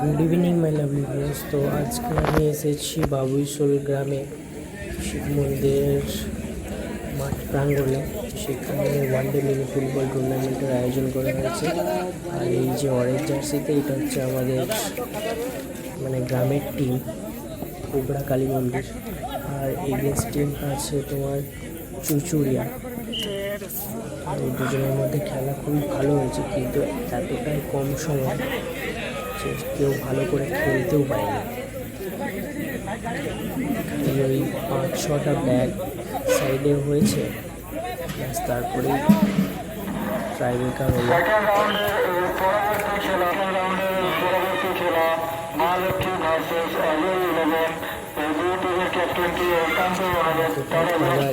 Good evening my lovely viewers. তো আজকে আমি এসেছি বাবুইশোল গ্রামে শিব মন্দিরের মাঠ প্রাঙ্গণে। সেখানে ওয়ানডে মিনি ফুটবল টুর্নামেন্টের আয়োজন করা হয়েছে। আর এই যে অরেঞ্জ জার্সিতে, এটা হচ্ছে আমাদের গ্রামের টিম কোবরা কালী মন্দির। আর এগেন্স্ট টিম আছে তোমার চুচুড়িয়া। আর এই দুজনের মধ্যে খেলা খুবই ভালো হয়েছে, কিন্তু এতটাই কম সময় যে কেউ ভালো করে খেলতেও পারেনি। ওই 5-6টা ব্যাগ সাইডে হয়েছে, তারপরেই ট্রাইবেকার হলো।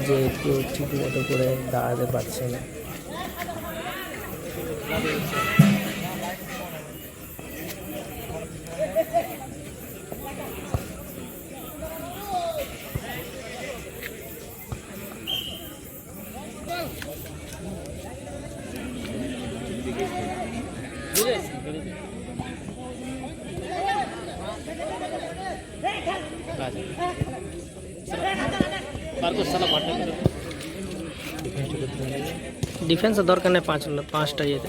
যে কেউ ঠিক মতো করে দাঁড়াতে পারছে না। ডিফেন্সের দরকার নেই, 5টা ইয়েতে।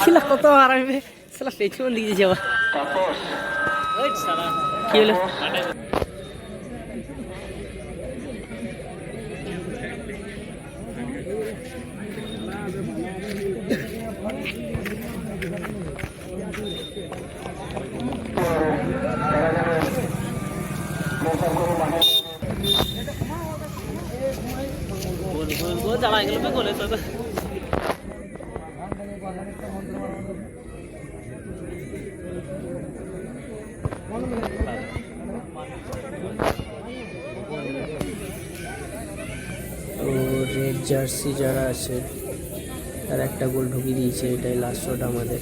খেলা কত আরামে সালা পেছন দিকে যাওয়া কি হলো। রেড জার্সি যারা আছে তার একটা গোল ঢুকিয়ে দিয়েছে। এটাই লাস্ট শট আমাদের।